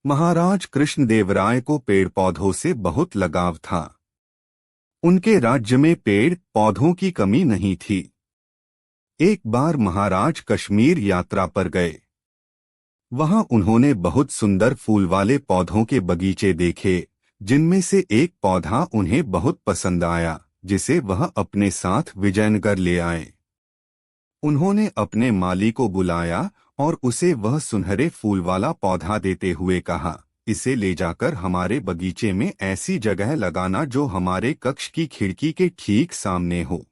महाराज कृष्णदेवराय को पेड़ पौधों से बहुत लगाव था। उनके राज्य में पेड़ पौधों की कमी नहीं थी। एक बार महाराज कश्मीर यात्रा पर गए। वहां उन्होंने बहुत सुंदर फूल वाले पौधों के बगीचे देखे, जिनमें से एक पौधा उन्हें बहुत पसंद आया, जिसे वह अपने साथ विजयनगर ले आए। उन्होंने अपने माली को बुलाया और उसे वह सुनहरे फूल वाला पौधा देते हुए कहा, इसे ले जाकर हमारे बगीचे में ऐसी जगह लगाना जो हमारे कक्ष की खिड़की के ठीक सामने हो।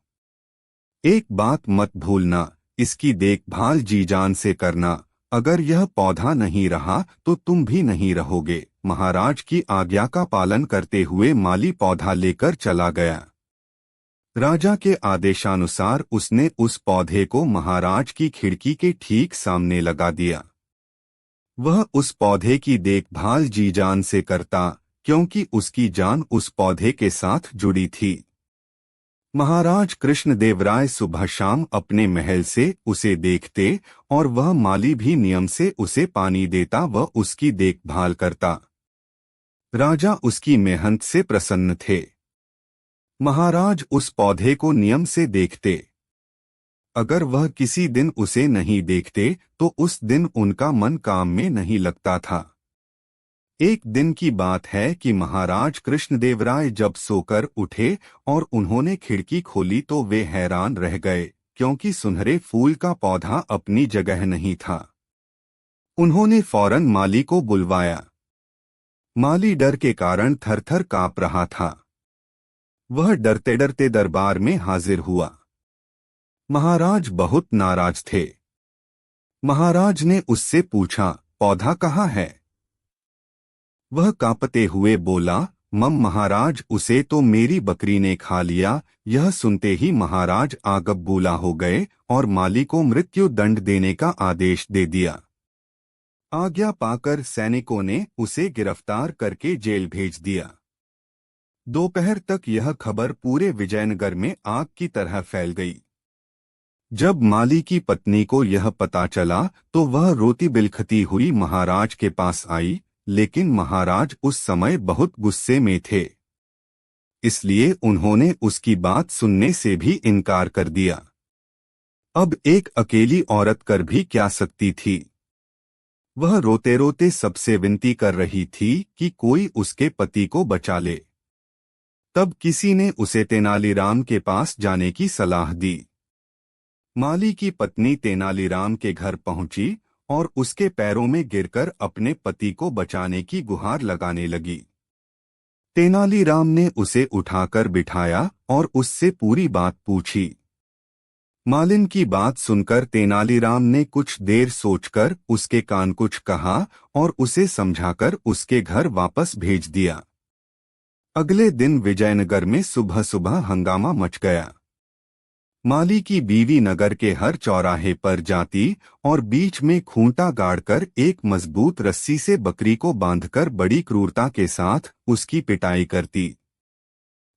एक बात मत भूलना, इसकी देखभाल जी जान से करना। अगर यह पौधा नहीं रहा तो तुम भी नहीं रहोगे। महाराज की आज्ञा का पालन करते हुए माली पौधा लेकर चला गया। राजा के आदेशानुसार उसने उस पौधे को महाराज की खिड़की के ठीक सामने लगा दिया। वह उस पौधे की देखभाल जी जान से करता, क्योंकि उसकी जान उस पौधे के साथ जुड़ी थी। महाराज कृष्णदेवराय सुबह शाम अपने महल से उसे देखते और वह माली भी नियम से उसे पानी देता व उसकी देखभाल करता। राजा उसकी मेहनत से प्रसन्न थे। महाराज उस पौधे को नियम से देखते। अगर वह किसी दिन उसे नहीं देखते तो उस दिन उनका मन काम में नहीं लगता था। एक दिन की बात है कि महाराज कृष्णदेवराय जब सोकर उठे और उन्होंने खिड़की खोली तो वे हैरान रह गए, क्योंकि सुनहरे फूल का पौधा अपनी जगह नहीं था। उन्होंने फौरन माली को बुलवाया। माली डर के कारण थर-थर कांप रहा था। वह डरते डरते दरबार में हाजिर हुआ। महाराज बहुत नाराज थे। महाराज ने उससे पूछा, पौधा कहाँ है? वह कांपते हुए बोला, महाराज, उसे तो मेरी बकरी ने खा लिया। यह सुनते ही महाराज आगबबूला हो गए और माली को मृत्यु दंड देने का आदेश दे दिया। आज्ञा पाकर सैनिकों ने उसे गिरफ्तार करके जेल भेज दिया। दोपहर तक यह खबर पूरे विजयनगर में आग की तरह फैल गई। जब माली की पत्नी को यह पता चला तो वह रोती बिलखती हुई महाराज के पास आई, लेकिन महाराज उस समय बहुत गुस्से में थे। इसलिए उन्होंने उसकी बात सुनने से भी इनकार कर दिया। अब एक अकेली औरत कर भी क्या सकती थी? वह रोते रोते सबसे विनती कर रही थी कि कोई उसके पति को बचा ले। तब किसी ने उसे तेनालीराम के पास जाने की सलाह दी। माली की पत्नी तेनालीराम के घर पहुंची और उसके पैरों में गिरकर अपने पति को बचाने की गुहार लगाने लगी। तेनालीराम ने उसे उठाकर बिठाया और उससे पूरी बात पूछी। मालिन की बात सुनकर तेनालीराम ने कुछ देर सोचकर उसके कान कुछ कहा और उसे समझाकर उसके घर वापस भेज दिया। अगले दिन विजयनगर में सुबह सुबह हंगामा मच गया। माली की बीवी नगर के हर चौराहे पर जाती और बीच में खूंटा गाड़कर एक मजबूत रस्सी से बकरी को बांधकर बड़ी क्रूरता के साथ उसकी पिटाई करती।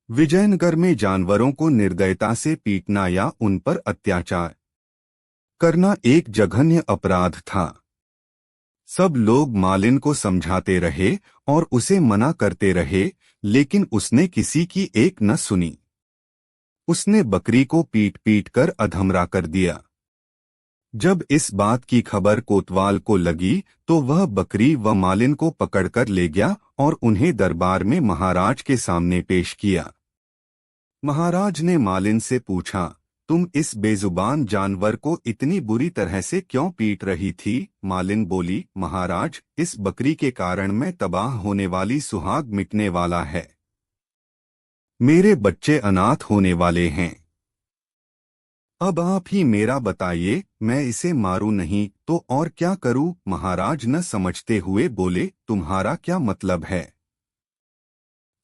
विजयनगर में जानवरों को निर्दयता से पीटना या उन पर अत्याचार करना एक जघन्य अपराध था। सब लोग मालिन को समझाते रहे और उसे मना करते रहे, लेकिन उसने किसी की एक न सुनी। उसने बकरी को पीट पीट कर अधमरा कर दिया। जब इस बात की खबर कोतवाल को लगी तो वह बकरी व मालिन को पकड़कर ले गया और उन्हें दरबार में महाराज के सामने पेश किया। महाराज ने मालिन से पूछा, तुम इस बेजुबान जानवर को इतनी बुरी तरह से क्यों पीट रही थी? मालिन बोली, महाराज, इस बकरी के कारण मैं तबाह होने वाली सुहाग मिटने वाला है। मेरे बच्चे अनाथ होने वाले हैं। अब आप ही मेरा बताइए, मैं इसे मारूं नहीं तो और क्या करूं? महाराज न समझते हुए बोले, तुम्हारा क्या मतलब है?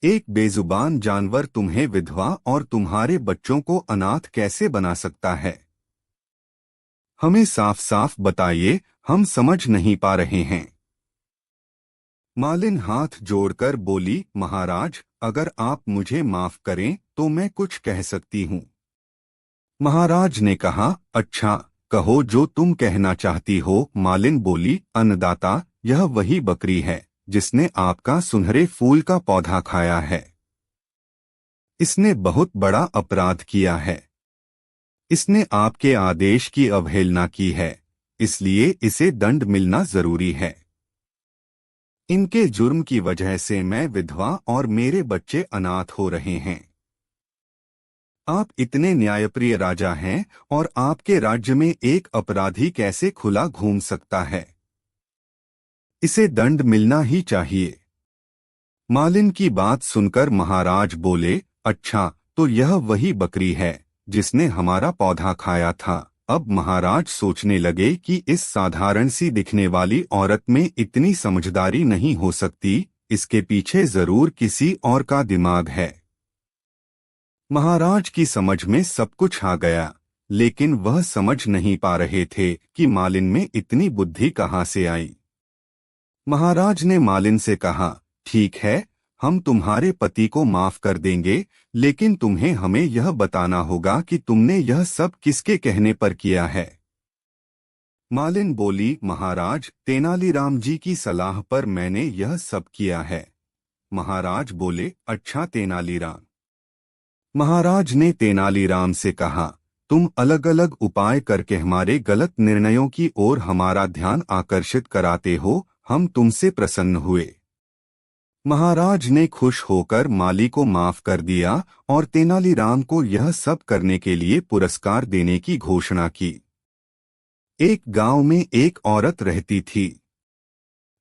एक बेजुबान जानवर तुम्हें विधवा और तुम्हारे बच्चों को अनाथ कैसे बना सकता है? हमें साफ साफ बताइए, हम समझ नहीं पा रहे हैं। मालिन हाथ जोड़कर बोली, महाराज, अगर आप मुझे माफ करें तो मैं कुछ कह सकती हूँ। महाराज ने कहा, अच्छा, कहो जो तुम कहना चाहती हो। मालिन बोली, अन्नदाता, यह वही बकरी है जिसने आपका सुनहरे फूल का पौधा खाया है। इसने बहुत बड़ा अपराध किया है। इसने आपके आदेश की अवहेलना की है, इसलिए इसे दंड मिलना जरूरी है। इनके जुर्म की वजह से मैं विधवा और मेरे बच्चे अनाथ हो रहे हैं। आप इतने न्यायप्रिय राजा हैं और आपके राज्य में एक अपराधी कैसे खुला घूम सकता है? इसे दंड मिलना ही चाहिए। मालिन की बात सुनकर महाराज बोले, अच्छा, तो यह वही बकरी है जिसने हमारा पौधा खाया था। अब महाराज सोचने लगे कि इस साधारण सी दिखने वाली औरत में इतनी समझदारी नहीं हो सकती, इसके पीछे जरूर किसी और का दिमाग है। महाराज की समझ में सब कुछ आ गया, लेकिन वह समझ नहीं पा रहे थे कि मालिन में इतनी बुद्धि कहाँ से आई। महाराज ने मालिन से कहा, ठीक है, हम तुम्हारे पति को माफ कर देंगे, लेकिन तुम्हें हमें यह बताना होगा कि तुमने यह सब किसके कहने पर किया है। मालिन बोली, महाराज, तेनालीराम जी की सलाह पर मैंने यह सब किया है। महाराज बोले, अच्छा तेनालीराम। महाराज ने तेनालीराम से कहा, तुम अलग अलग उपाय करके हमारे गलत निर्णयों की ओर हमारा ध्यान आकर्षित कराते हो, हम तुमसे प्रसन्न हुए। महाराज ने खुश होकर माली को माफ कर दिया और तेनालीराम को यह सब करने के लिए पुरस्कार देने की घोषणा की। एक गांव में एक औरत रहती थी।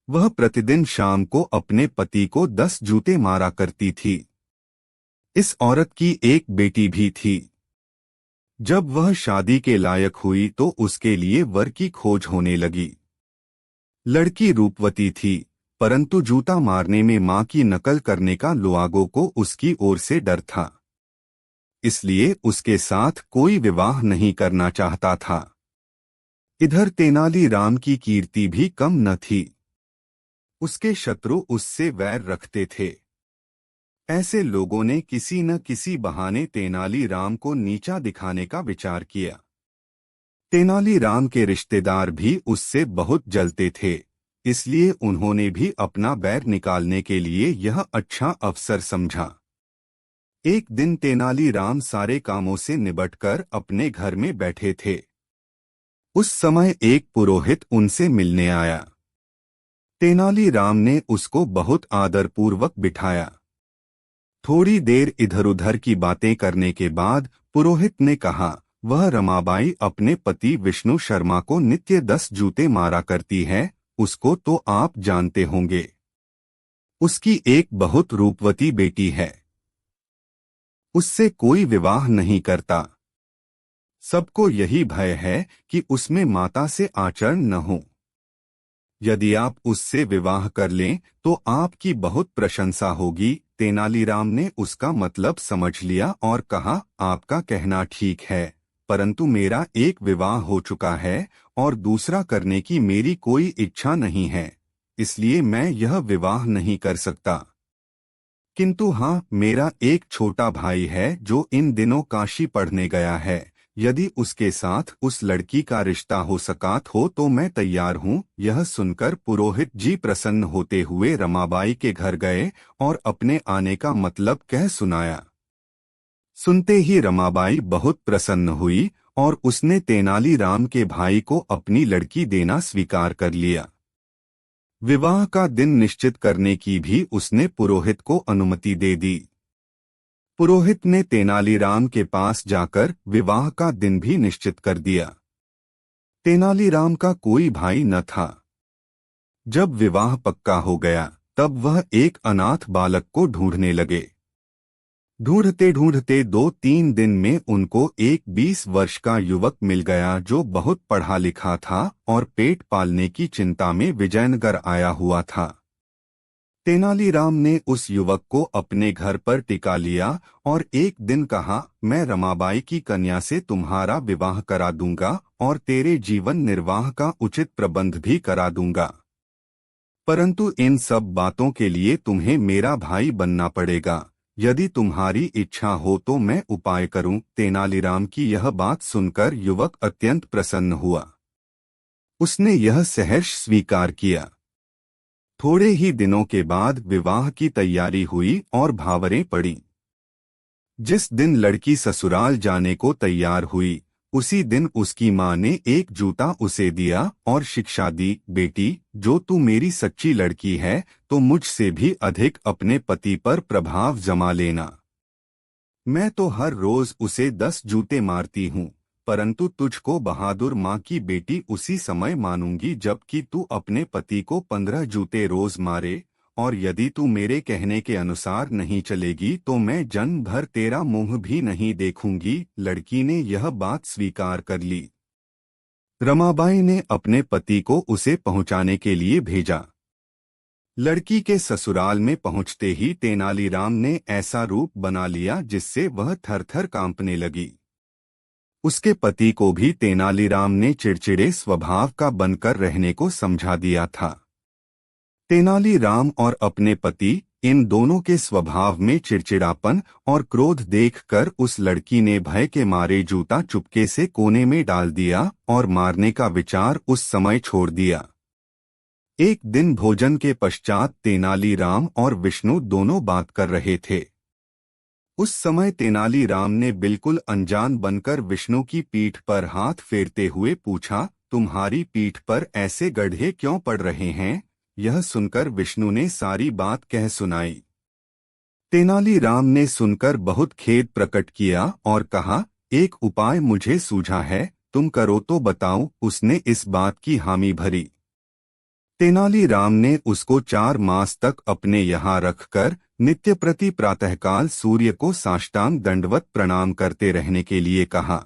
वह प्रतिदिन शाम को अपने पति को 10 जूते मारा करती थी। इस औरत की एक बेटी भी थी। जब वह शादी के लायक हुई तो उसके लिए वर की खोज होने लगी। लड़की रूपवती थी, परंतु जूता मारने में मां की नकल करने का लोगों को उसकी ओर से डर था। इसलिए उसके साथ कोई विवाह नहीं करना चाहता था। इधर तेनालीराम की कीर्ति भी कम न थी। उसके शत्रु उससे वैर रखते थे। ऐसे लोगों ने किसी न किसी बहाने तेनालीराम को नीचा दिखाने का विचार किया। तेनालीराम के रिश्तेदार भी उससे बहुत जलते थे, इसलिए उन्होंने भी अपना बैर निकालने के लिए यह अच्छा अवसर समझा। एक दिन तेनालीराम सारे कामों से निबटकर अपने घर में बैठे थे। उस समय एक पुरोहित उनसे मिलने आया। तेनालीराम ने उसको बहुत आदरपूर्वक बिठाया। थोड़ी देर इधर उधर की बातें करने के बाद पुरोहित ने कहा, वह रमाबाई अपने पति विष्णु शर्मा को नित्य 10 जूते मारा करती है, उसको तो आप जानते होंगे। उसकी एक बहुत रूपवती बेटी है। उससे कोई विवाह नहीं करता। सबको यही भय है कि उसमें माता से आचरण न हो। यदि आप उससे विवाह कर लें तो आपकी बहुत प्रशंसा होगी। तेनालीराम ने उसका मतलब समझ लिया और कहा, आपका कहना ठीक है, परंतु मेरा एक विवाह हो चुका है और दूसरा करने की मेरी कोई इच्छा नहीं है, इसलिए मैं यह विवाह नहीं कर सकता। किंतु हाँ, मेरा एक छोटा भाई है जो इन दिनों काशी पढ़ने गया है। यदि उसके साथ उस लड़की का रिश्ता हो सकात हो तो मैं तैयार हूँ। यह सुनकर पुरोहित जी प्रसन्न होते हुए रमाबाई के घर गए और अपने आने का मतलब कह सुनाया। सुनते ही रमाबाई बहुत प्रसन्न हुई और उसने तेनालीराम के भाई को अपनी लड़की देना स्वीकार कर लिया। विवाह का दिन निश्चित करने की भी उसने पुरोहित को अनुमति दे दी। पुरोहित ने तेनालीराम के पास जाकर विवाह का दिन भी निश्चित कर दिया। तेनालीराम का कोई भाई न था। जब विवाह पक्का हो गया तब वह एक अनाथ बालक को ढूंढने लगे। ढूंढते ढूंढते 2-3 दिन में उनको एक 20 वर्ष का युवक मिल गया जो बहुत पढ़ा लिखा था और पेट पालने की चिंता में विजयनगर आया हुआ था। तेनालीराम ने उस युवक को अपने घर पर टिका लिया और एक दिन कहा, मैं रमाबाई की कन्या से तुम्हारा विवाह करा दूंगा और तेरे जीवन निर्वाह का उचित प्रबंध भी करा दूंगा, परंतु इन सब बातों के लिए तुम्हें मेरा भाई बनना पड़ेगा। यदि तुम्हारी इच्छा हो तो मैं उपाय करूं। तेनालीराम की यह बात सुनकर युवक अत्यंत प्रसन्न हुआ। उसने यह सहर्ष स्वीकार किया। थोड़े ही दिनों के बाद विवाह की तैयारी हुई और भावरें पड़ी। जिस दिन लड़की ससुराल जाने को तैयार हुई, उसी दिन उसकी माँ ने एक जूता उसे दिया और शिक्षा दी, बेटी, जो तू मेरी सच्ची लड़की है तो मुझसे भी अधिक अपने पति पर प्रभाव जमा लेना। मैं तो हर रोज उसे 10 जूते मारती हूँ, परंतु तुझको बहादुर माँ की बेटी उसी समय मानूंगी जबकि तू अपने पति को 15 जूते रोज मारे, और यदि तू मेरे कहने के अनुसार नहीं चलेगी तो मैं जन्म भर तेरा मुंह भी नहीं देखूंगी। लड़की ने यह बात स्वीकार कर ली। रमाबाई ने अपने पति को उसे पहुंचाने के लिए भेजा। लड़की के ससुराल में पहुंचते ही तेनालीराम ने ऐसा रूप बना लिया जिससे वह थर-थर कांपने लगी। उसके पति को भी तेनालीराम ने चिड़चिड़े स्वभाव का बनकर रहने को समझा दिया था। तेनालीराम और अपने पति, इन दोनों के स्वभाव में चिड़चिड़ापन और क्रोध देखकर उस लड़की ने भय के मारे जूता चुपके से कोने में डाल दिया और मारने का विचार उस समय छोड़ दिया। एक दिन भोजन के पश्चात तेनालीराम और विष्णु दोनों बात कर रहे थे। उस समय तेनालीराम ने बिल्कुल अनजान बनकर विष्णु की पीठ पर हाथ फेरते हुए पूछा, तुम्हारी पीठ पर ऐसे गड्ढे क्यों पड़ रहे हैं? यह सुनकर विष्णु ने सारी बात कह सुनाई। तेनालीराम ने सुनकर बहुत खेद प्रकट किया और कहा, एक उपाय मुझे सूझा है, तुम करो तो बताओ। उसने इस बात की हामी भरी। तेनालीराम ने उसको 4 मास तक अपने यहाँ रखकर नित्य प्रति प्रातःकाल सूर्य को साष्टांग दंडवत प्रणाम करते रहने के लिए कहा।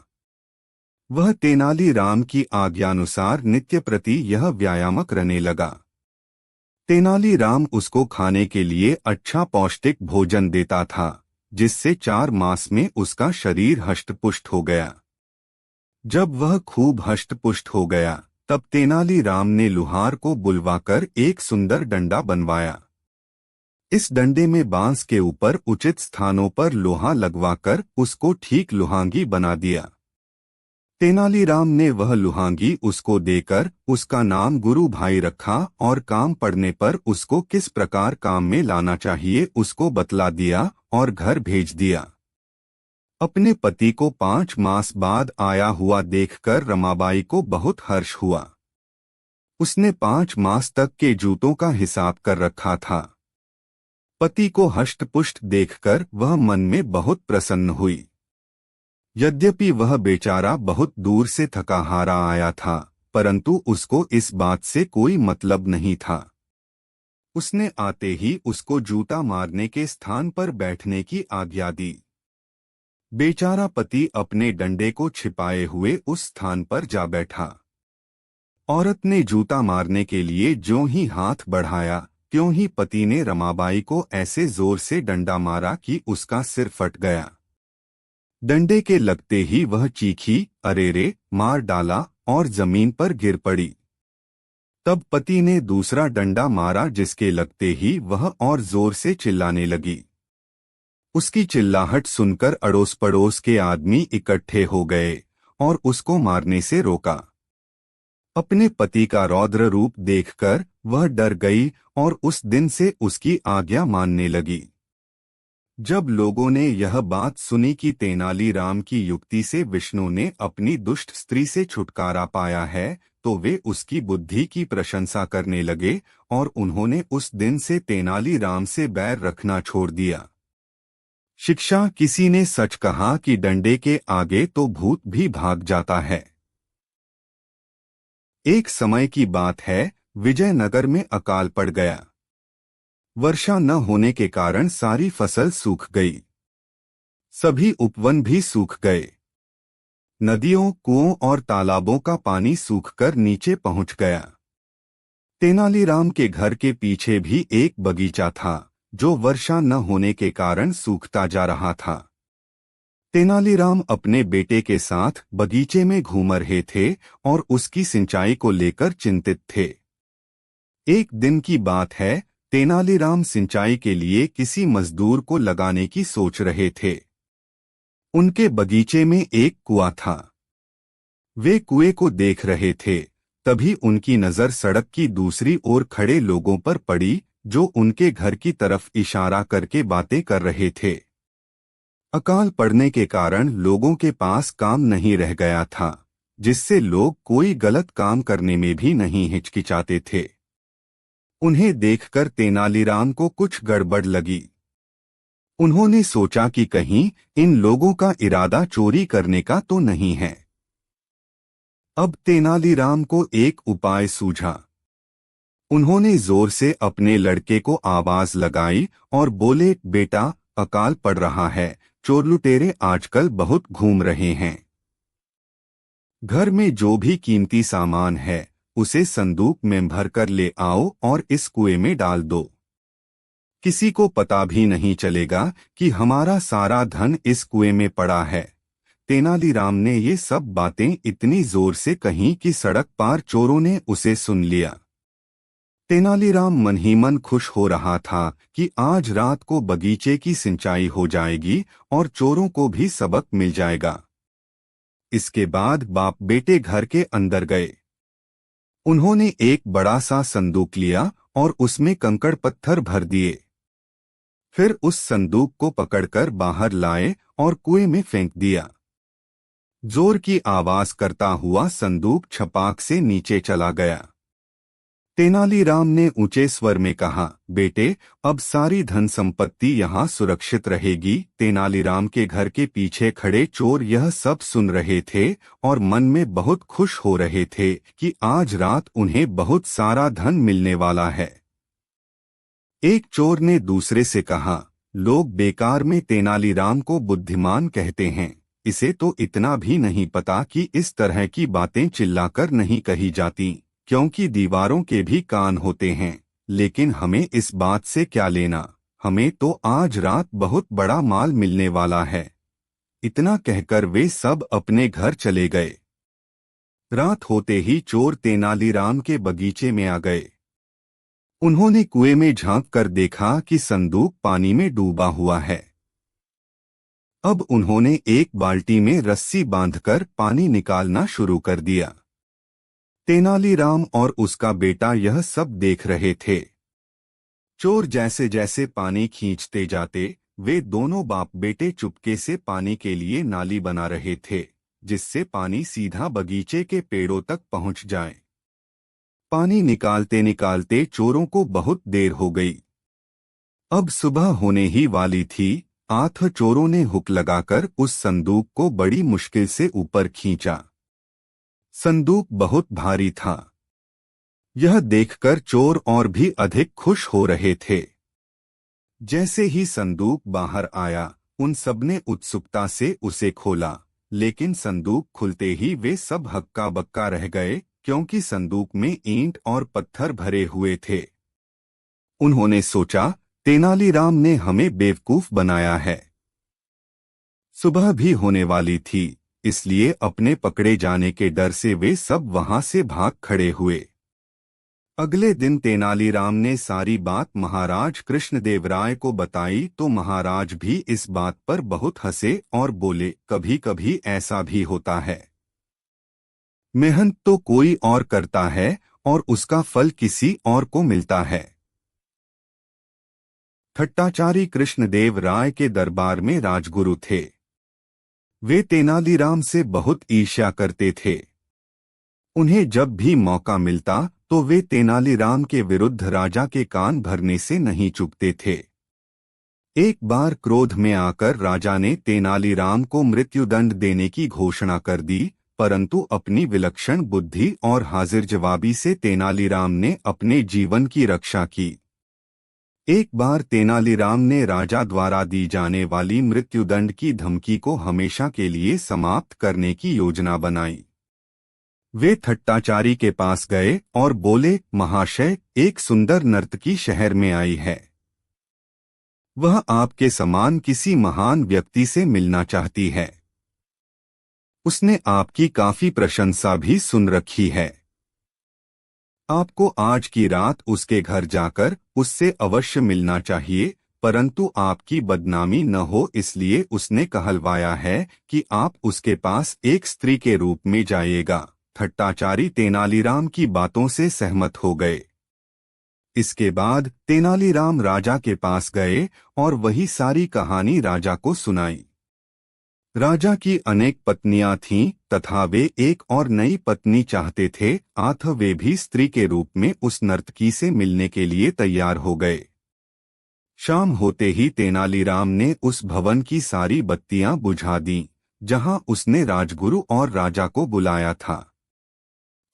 वह तेनालीराम की आज्ञानुसार नित्य प्रति यह व्यायाम करने लगा। तेनालीराम उसको खाने के लिए अच्छा पौष्टिक भोजन देता था, जिससे 4 मास में उसका शरीर हष्टपुष्ट हो गया। जब वह खूब हष्टपुष्ट हो गया, तब तेनालीराम ने लुहार को बुलवाकर एक सुंदर डंडा बनवाया। इस डंडे में बांस के ऊपर उचित स्थानों पर लोहा लगवाकर उसको ठीक लुहांगी बना दिया। तेनालीराम ने वह लुहांगी उसको देकर उसका नाम गुरु भाई रखा और काम पड़ने पर उसको किस प्रकार काम में लाना चाहिए उसको बतला दिया और घर भेज दिया। अपने पति को 5 मास बाद आया हुआ देखकर रमाबाई को बहुत हर्ष हुआ। उसने 5 मास तक के जूतों का हिसाब कर रखा था। पति को हष्टपुष्ट देखकर वह मन में बहुत प्रसन्न हुई। यद्यपि वह बेचारा बहुत दूर से थका हारा आया था, परंतु उसको इस बात से कोई मतलब नहीं था। उसने आते ही उसको जूता मारने के स्थान पर बैठने की आज्ञा दी। बेचारा पति अपने डंडे को छिपाए हुए उस स्थान पर जा बैठा। औरत ने जूता मारने के लिए ज्यों ही हाथ बढ़ाया, त्यों ही पति ने रमाबाई को ऐसे जोर से डंडा मारा कि उसका सिर फट गया। डंडे के लगते ही वह चीखी, अरे रे, मार डाला और जमीन पर गिर पड़ी। तब पति ने दूसरा डंडा मारा जिसके लगते ही वह और जोर से चिल्लाने लगी। उसकी चिल्लाहट सुनकर अड़ोस पड़ोस के आदमी इकट्ठे हो गए और उसको मारने से रोका। अपने पति का रौद्र रूप देखकर वह डर गई और उस दिन से उसकी आज्ञा मानने लगी। जब लोगों ने यह बात सुनी कि तेनालीराम की युक्ति से विष्णु ने अपनी दुष्ट स्त्री से छुटकारा पाया है, तो वे उसकी बुद्धि की प्रशंसा करने लगे और उन्होंने उस दिन से तेनालीराम से बैर रखना छोड़ दिया। शिक्षा। किसी ने सच कहा कि डंडे के आगे तो भूत भी भाग जाता है। एक समय की बात है, विजयनगर में अकाल पड़ गया। वर्षा न होने के कारण सारी फसल सूख गई। सभी उपवन भी सूख गए। नदियों, कुओं और तालाबों का पानी सूखकर नीचे पहुंच गया। तेनालीराम के घर के पीछे भी एक बगीचा था, जो वर्षा न होने के कारण सूखता जा रहा था। तेनालीराम अपने बेटे के साथ बगीचे में घूम रहे थे और उसकी सिंचाई को लेकर चिंतित थे। एक दिन की बात है, तेनालीराम सिंचाई के लिए किसी मजदूर को लगाने की सोच रहे थे। उनके बगीचे में एक कुआं था। वे कुएं को देख रहे थे, तभी उनकी नजर सड़क की दूसरी ओर खड़े लोगों पर पड़ी, जो उनके घर की तरफ इशारा करके बातें कर रहे थे। अकाल पड़ने के कारण लोगों के पास काम नहीं रह गया था, जिससे लोग कोई गलत काम करने में भी नहीं हिचकिचाते थे। उन्हें देखकर तेनालीराम को कुछ गड़बड़ लगी। उन्होंने सोचा कि कहीं इन लोगों का इरादा चोरी करने का तो नहीं है। अब तेनालीराम को एक उपाय सूझा। उन्होंने जोर से अपने लड़के को आवाज लगाई और बोले, बेटा, अकाल पड़ रहा है, चोर लुटेरे आजकल बहुत घूम रहे हैं। घर में जो भी कीमती सामान है उसे संदूक में भरकर ले आओ और इस कुएं में डाल दो। किसी को पता भी नहीं चलेगा कि हमारा सारा धन इस कुएं में पड़ा है। तेनालीराम ने ये सब बातें इतनी जोर से कहीं कि सड़क पार चोरों ने उसे सुन लिया। तेनालीराम मन ही मन खुश हो रहा था कि आज रात को बगीचे की सिंचाई हो जाएगी और चोरों को भी सबक मिल जाएगा। इसके बाद बाप बेटे घर के अंदर गए। उन्होंने एक बड़ा सा संदूक लिया और उसमें कंकड़ पत्थर भर दिए। फिर उस संदूक को पकड़कर बाहर लाए और कुएं में फेंक दिया। जोर की आवाज करता हुआ संदूक छपाक से नीचे चला गया। तेनालीराम ने ऊंचे स्वर में कहा, बेटे, अब सारी धन संपत्ति यहाँ सुरक्षित रहेगी। तेनालीराम के घर के पीछे खड़े चोर यह सब सुन रहे थे और मन में बहुत खुश हो रहे थे कि आज रात उन्हें बहुत सारा धन मिलने वाला है। एक चोर ने दूसरे से कहा, लोग बेकार में तेनालीराम को बुद्धिमान कहते हैं। इसे तो इतना भी नहीं पता कि इस तरह की बातें चिल्लाकर नहीं कही जाती, क्योंकि दीवारों के भी कान होते हैं। लेकिन हमें इस बात से क्या लेना, हमें तो आज रात बहुत बड़ा माल मिलने वाला है। इतना कहकर वे सब अपने घर चले गए। रात होते ही चोर तेनालीराम के बगीचे में आ गए। उन्होंने कुएं में झांक कर देखा कि संदूक पानी में डूबा हुआ है। अब उन्होंने एक बाल्टी में रस्सी बांधकर पानी निकालना शुरू कर दिया। तेनालीराम और उसका बेटा यह सब देख रहे थे। चोर जैसे जैसे पानी खींचते जाते, वे दोनों बाप बेटे चुपके से पानी के लिए नाली बना रहे थे, जिससे पानी सीधा बगीचे के पेड़ों तक पहुंच जाए। पानी निकालते निकालते चोरों को बहुत देर हो गई। अब सुबह होने ही वाली थी। 8 चोरों ने हुक लगाकर उस संदूक को बड़ी मुश्किल से ऊपर खींचा। संदूक बहुत भारी था। यह देखकर चोर और भी अधिक खुश हो रहे थे। जैसे ही संदूक बाहर आया, उन सबने उत्सुकता से उसे खोला, लेकिन संदूक खुलते ही वे सब हक्का बक्का रह गए, क्योंकि संदूक में ईंट और पत्थर भरे हुए थे। उन्होंने सोचा, तेनालीराम ने हमें बेवकूफ बनाया है। सुबह भी होने वाली थी, इसलिए अपने पकड़े जाने के डर से वे सब वहां से भाग खड़े हुए। अगले दिन तेनालीराम ने सारी बात महाराज कृष्णदेवराय को बताई तो महाराज भी इस बात पर बहुत हंसे और बोले, कभी कभी ऐसा भी होता है। मेहनत तो कोई और करता है और उसका फल किसी और को मिलता है। थट्टाचारी कृष्णदेव राय के दरबार में राजगुरु थे। वे तेनालीराम से बहुत ईर्ष्या करते थे। उन्हें जब भी मौका मिलता तो वे तेनालीराम के विरुद्ध राजा के कान भरने से नहीं चूकते थे। एक बार क्रोध में आकर राजा ने तेनालीराम को मृत्युदंड देने की घोषणा कर दी, परंतु अपनी विलक्षण बुद्धि और हाजिर जवाबी से तेनालीराम ने अपने जीवन की रक्षा की। एक बार तेनालीराम ने राजा द्वारा दी जाने वाली मृत्युदंड की धमकी को हमेशा के लिए समाप्त करने की योजना बनाई। वे थट्टाचारी के पास गए और बोले, महाशय, एक सुंदर नर्तकी शहर में आई है। वह आपके समान किसी महान व्यक्ति से मिलना चाहती है। उसने आपकी काफी प्रशंसा भी सुन रखी है। आपको आज की रात उसके घर जाकर उससे अवश्य मिलना चाहिए, परंतु आपकी बदनामी न हो इसलिए उसने कहलवाया है कि आप उसके पास एक स्त्री के रूप में जाइएगा। ठट्टाचारी तेनालीराम की बातों से सहमत हो गए। इसके बाद तेनालीराम राजा के पास गए और वही सारी कहानी राजा को सुनाई। राजा की अनेक पत्नियां थीं तथा वे एक और नई पत्नी चाहते थे, अतः वे भी स्त्री के रूप में उस नर्तकी से मिलने के लिए तैयार हो गए। शाम होते ही तेनालीराम ने उस भवन की सारी बत्तियां बुझा दीं, जहां उसने राजगुरु और राजा को बुलाया था।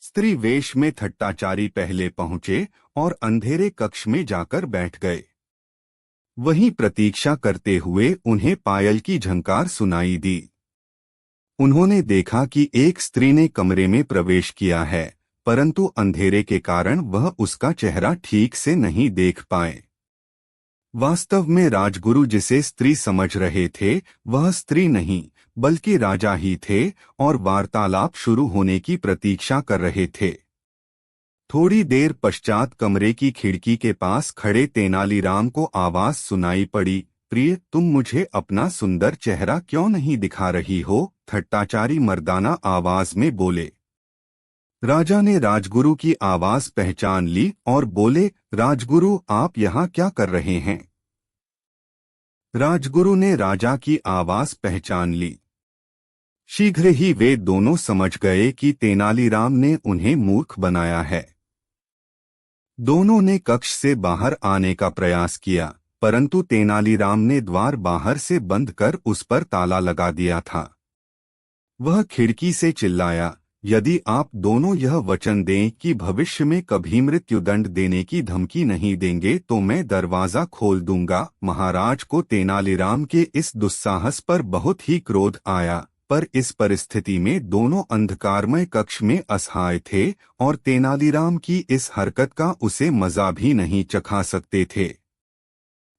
स्त्री वेश में ठट्टाचारी पहले पहुंचे और अंधेरे कक्ष में जाकर बैठ गए। वहीं प्रतीक्षा करते हुए उन्हें पायल की झंकार सुनाई दी। उन्होंने देखा कि एक स्त्री ने कमरे में प्रवेश किया है, परंतु अंधेरे के कारण वह उसका चेहरा ठीक से नहीं देख पाए। वास्तव में राजगुरु जिसे स्त्री समझ रहे थे वह स्त्री नहीं बल्कि राजा ही थे और वार्तालाप शुरू होने की प्रतीक्षा कर रहे थे। थोड़ी देर पश्चात कमरे की खिड़की के पास खड़े तेनालीराम को आवाज सुनाई पड़ी, प्रिय, तुम मुझे अपना सुंदर चेहरा क्यों नहीं दिखा रही हो? ठट्टाचारी मर्दाना आवाज में बोले। राजा ने राजगुरु की आवाज पहचान ली और बोले, राजगुरु, आप यहाँ क्या कर रहे हैं? राजगुरु ने राजा की आवाज पहचान ली। शीघ्र ही वे दोनों समझ गए कि तेनालीराम ने उन्हें मूर्ख बनाया है। दोनों ने कक्ष से बाहर आने का प्रयास किया, परंतु तेनालीराम ने द्वार बाहर से बंद कर उस पर ताला लगा दिया था। वह खिड़की से चिल्लाया, यदि आप दोनों यह वचन दें कि भविष्य में कभी मृत्युदंड देने की धमकी नहीं देंगे तो मैं दरवाजा खोल दूंगा। महाराज को तेनालीराम के इस दुस्साहस पर बहुत ही क्रोध आया, पर इस परिस्थिति में दोनों अंधकारमय कक्ष में असहाय थे और तेनालीराम की इस हरकत का उसे मजा भी नहीं चखा सकते थे।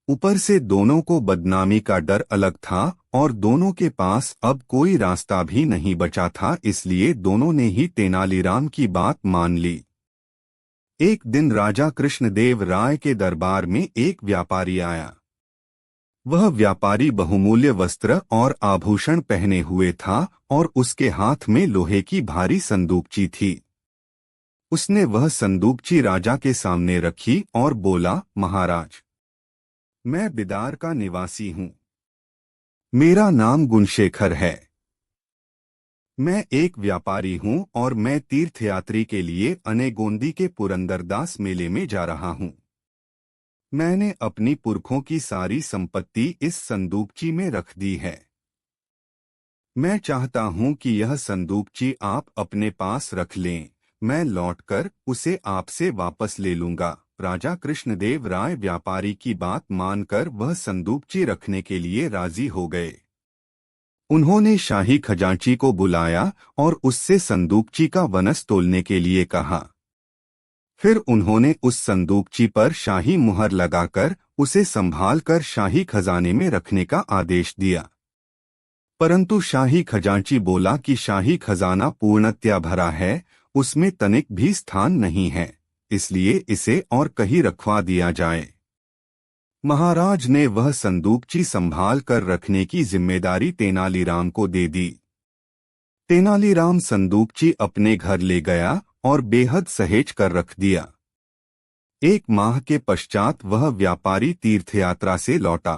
ऊपर से दोनों को बदनामी का डर अलग था और दोनों के पास अब कोई रास्ता भी नहीं बचा था, इसलिए दोनों ने ही तेनालीराम की बात मान ली। एक दिन राजा कृष्णदेव राय के दरबार में एक व्यापारी आया। वह व्यापारी बहुमूल्य वस्त्र और आभूषण पहने हुए था और उसके हाथ में लोहे की भारी संदूकची थी। उसने वह संदूकची राजा के सामने रखी और बोला, महाराज, मैं बिदार का निवासी हूँ। मेरा नाम गुणशेखर है। मैं एक व्यापारी हूँ और मैं तीर्थयात्री के लिए अनेगोंदी के पुरंदरदास मेले में जा रहा हूँ। मैंने अपनी पुरखों की सारी संपत्ति इस संदूकची में रख दी है। मैं चाहता हूँ कि यह संदूकची आप अपने पास रख लें, मैं लौटकर उसे आपसे वापस ले लूंगा। राजा कृष्णदेव राय व्यापारी की बात मानकर वह संदूकची रखने के लिए राजी हो गए। उन्होंने शाही खजांची को बुलाया और उससे संदूकची का वनस तोलने के लिए कहा। फिर उन्होंने उस संदूकची पर शाही मुहर लगाकर उसे संभालकर शाही खजाने में रखने का आदेश दिया। परंतु शाही खजांची बोला कि शाही खजाना पूर्णतया भरा है, उसमें तनिक भी स्थान नहीं है, इसलिए इसे और कहीं रखवा दिया जाए। महाराज ने वह संदूकची संभाल कर रखने की जिम्मेदारी तेनालीराम को दे दी। तेनालीराम संदूकची अपने घर ले गया और बेहद सहेज कर रख दिया। एक माह के पश्चात वह व्यापारी तीर्थयात्रा से लौटा।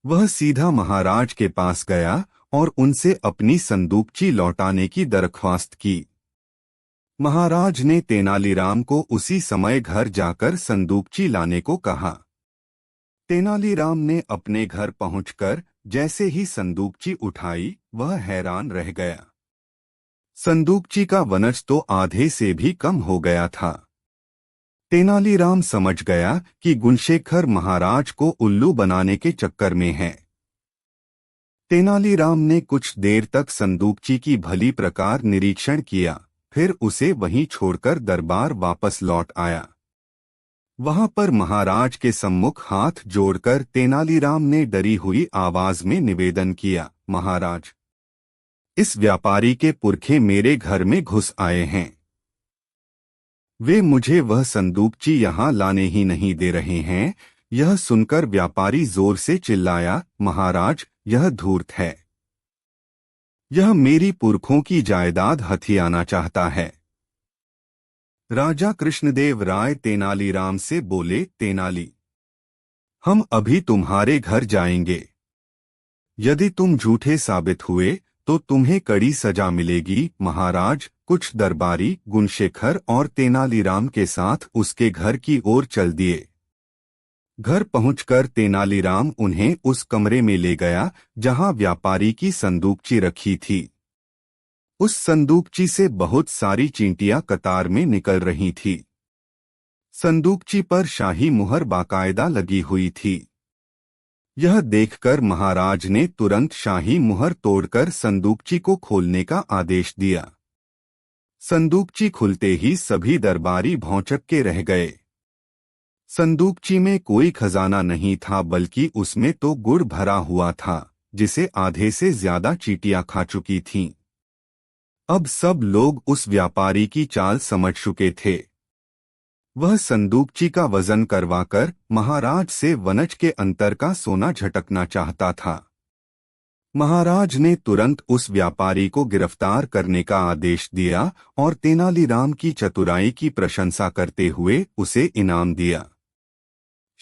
वह सीधा महाराज के पास गया और उनसे अपनी संदूकची लौटाने की दरख्वास्त की। महाराज ने तेनालीराम को उसी समय घर जाकर संदूकची लाने को कहा। तेनालीराम ने अपने घर पहुंचकर जैसे ही संदूकची उठाई, वह हैरान रह गया। संदूकची का वनज तो आधे से भी कम हो गया था। तेनालीराम समझ गया कि गुणशेखर महाराज को उल्लू बनाने के चक्कर में है। तेनालीराम ने कुछ देर तक संदूकची की भली प्रकार निरीक्षण किया, फिर उसे वहीं छोड़कर दरबार वापस लौट आया। वहां पर महाराज के सम्मुख हाथ जोड़कर तेनालीराम ने डरी हुई आवाज में निवेदन किया, महाराज, इस व्यापारी के पुरखे मेरे घर में घुस आए हैं। वे मुझे वह संदूकची यहाँ लाने ही नहीं दे रहे हैं। यह सुनकर व्यापारी जोर से चिल्लाया, महाराज, यह धूर्त है। यह मेरी पुरखों की जायदाद हथियाना चाहता है। राजा कृष्णदेव राय तेनालीराम से बोले, तेनाली, हम अभी तुम्हारे घर जाएंगे। यदि तुम झूठे साबित हुए तो तुम्हें कड़ी सजा मिलेगी। महाराज कुछ दरबारी गुणशेखर और तेनालीराम के साथ उसके घर की ओर चल दिए। घर पहुंचकर तेनालीराम उन्हें उस कमरे में ले गया जहां व्यापारी की संदूकची रखी थी। उस संदूकची से बहुत सारी चींटियां कतार में निकल रही थी। संदूकची पर शाही मुहर बाकायदा लगी हुई थी। यह देखकर महाराज ने तुरंत शाही मुहर तोड़कर संदूकची को खोलने का आदेश दिया। संदूकची खुलते ही सभी दरबारी भौंचक के रह गए। संदूकची में कोई खजाना नहीं था, बल्कि उसमें तो गुड़ भरा हुआ था जिसे आधे से ज्यादा चींटियां खा चुकी थीं। अब सब लोग उस व्यापारी की चाल समझ चुके थे। वह संदूकची का वजन करवाकर महाराज से वनज के अंतर का सोना झटकना चाहता था। महाराज ने तुरंत उस व्यापारी को गिरफ्तार करने का आदेश दिया और तेनालीराम की चतुराई की प्रशंसा करते हुए उसे इनाम दिया।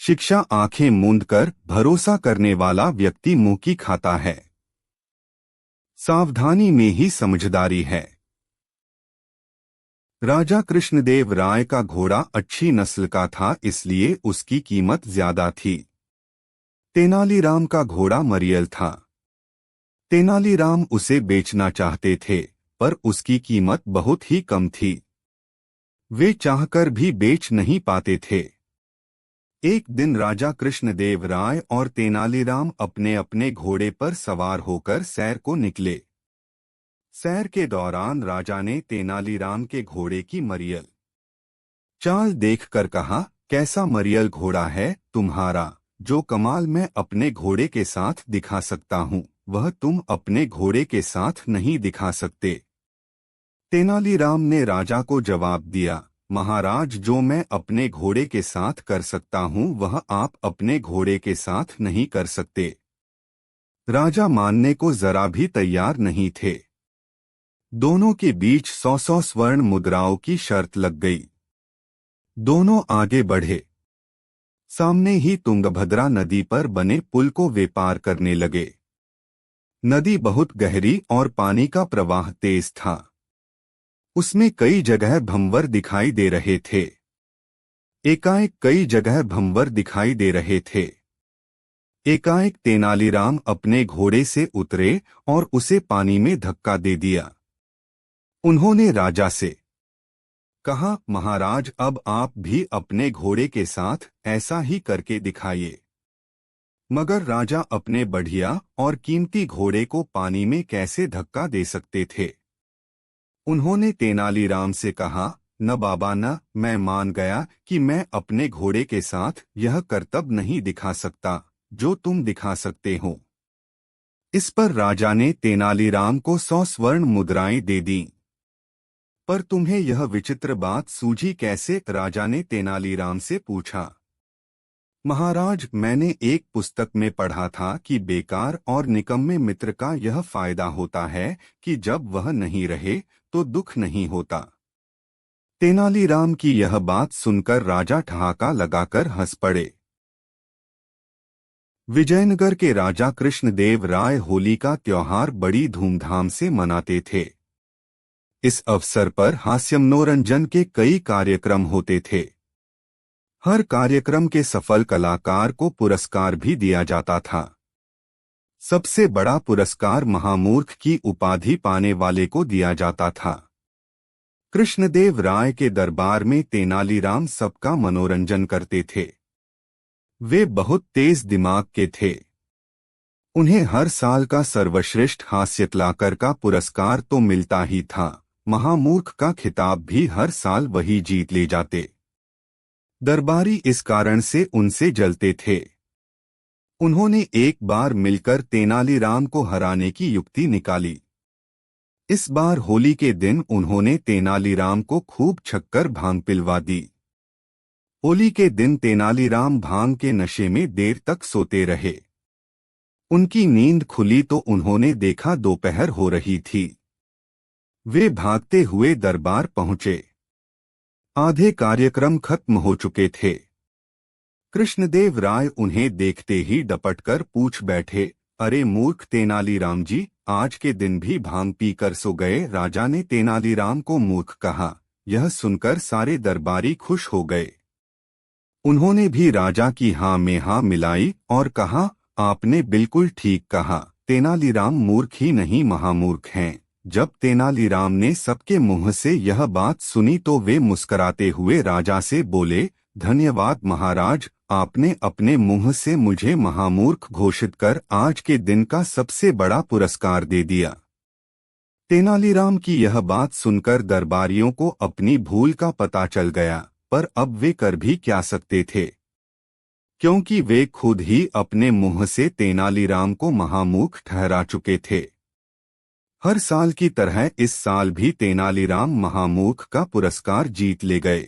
शिक्षा आंखें मूंद कर भरोसा करने वाला व्यक्ति मुंह की खाता है। सावधानी में ही समझदारी है। राजा कृष्णदेव राय का घोड़ा अच्छी नस्ल का था, इसलिए उसकी कीमत ज्यादा थी। तेनालीराम का घोड़ा मरियल था। तेनालीराम उसे बेचना चाहते थे, पर उसकी कीमत बहुत ही कम थी। वे चाहकर भी बेच नहीं पाते थे। एक दिन राजा कृष्णदेव राय और तेनालीराम अपने अपने घोड़े पर सवार होकर सैर को निकले। सैर के दौरान राजा ने तेनालीराम के घोड़े की मरियल चाल देखकर कहा, कैसा मरियल घोड़ा है तुम्हारा। जो कमाल मैं अपने घोड़े के साथ दिखा सकता हूँ, वह तुम अपने घोड़े के साथ नहीं दिखा सकते। तेनालीराम ने राजा को जवाब दिया, महाराज, जो मैं अपने घोड़े के साथ कर सकता हूँ वह आप अपने घोड़े के साथ नहीं कर सकते। राजा मानने को जरा भी तैयार नहीं थे। दोनों के बीच 100 स्वर्ण मुद्राओं की शर्त लग गई। दोनों आगे बढ़े। सामने ही तुंगभद्रा नदी पर बने पुल को वे पार करने लगे। नदी बहुत गहरी और पानी का प्रवाह तेज था। उसमें कई जगह भंवर दिखाई दे रहे थे। एकाएक कई जगह भंवर दिखाई दे रहे थे। एकाएक तेनालीराम अपने घोड़े से उतरे और उसे पानी में धक्का दे दिया। उन्होंने राजा से कहा, महाराज, अब आप भी अपने घोड़े के साथ ऐसा ही करके दिखाइए। मगर राजा अपने बढ़िया और कीमती घोड़े को पानी में कैसे धक्का दे सकते थे। उन्होंने तेनालीराम से कहा, न बाबा न, मैं मान गया कि मैं अपने घोड़े के साथ यह करतब नहीं दिखा सकता जो तुम दिखा सकते हो। इस पर राजा ने तेनालीराम को 100 स्वर्ण मुद्राएं दे दीं। पर तुम्हें यह विचित्र बात सूझी कैसे? राजा ने तेनालीराम से पूछा। महाराज, मैंने एक पुस्तक में पढ़ा था कि बेकार और निकम्मे मित्र का यह फायदा होता है कि जब वह नहीं रहे तो दुख नहीं होता। तेनालीराम की यह बात सुनकर राजा ठहाका लगाकर हंस पड़े। विजयनगर के राजा कृष्णदेव राय होली का त्योहार बड़ी धूमधाम से मनाते थे। इस अवसर पर हास्यमनोरंजन के कई कार्यक्रम होते थे। हर कार्यक्रम के सफल कलाकार को पुरस्कार भी दिया जाता था। सबसे बड़ा पुरस्कार महामूर्ख की उपाधि पाने वाले को दिया जाता था। कृष्णदेव राय के दरबार में तेनालीराम सबका मनोरंजन करते थे। वे बहुत तेज दिमाग के थे। उन्हें हर साल का सर्वश्रेष्ठ हास्य कलाकार का पुरस्कार तो मिलता ही था, महामूर्ख का खिताब भी हर साल वही जीत ले जाते। दरबारी इस कारण से उनसे जलते थे। उन्होंने एक बार मिलकर तेनालीराम को हराने की युक्ति निकाली। इस बार होली के दिन उन्होंने तेनालीराम को खूब छक्कर भांग पिलवा दी। होली के दिन तेनालीराम भांग के नशे में देर तक सोते रहे। उनकी नींद खुली तो उन्होंने देखा दोपहर हो रही थी। वे भागते हुए दरबार पहुंचे। आधे कार्यक्रम खत्म हो चुके थे। कृष्णदेव राय उन्हें देखते ही डपटकर पूछ बैठे, अरे मूर्ख तेनालीराम जी, आज के दिन भी भांग पीकर सो गए। राजा ने तेनालीराम को मूर्ख कहा। यह सुनकर सारे दरबारी खुश हो गए। उन्होंने भी राजा की हाँ में हाँ मिलाई और कहा, आपने बिल्कुल ठीक कहा, तेनालीराम मूर्ख ही नहीं महामूर्ख हैं। जब तेनालीराम ने सबके मुंह से यह बात सुनी तो वे मुस्कराते हुए राजा से बोले, धन्यवाद महाराज, आपने अपने मुंह से मुझे महामूर्ख घोषित कर आज के दिन का सबसे बड़ा पुरस्कार दे दिया। तेनालीराम की यह बात सुनकर दरबारियों को अपनी भूल का पता चल गया, पर अब वे कर भी क्या सकते थे, क्योंकि वे खुद ही अपने मुंह से तेनालीराम को महामूर्ख ठहरा चुके थे। हर साल की तरह इस साल भी तेनालीराम महामूर्ख का पुरस्कार जीत ले गए।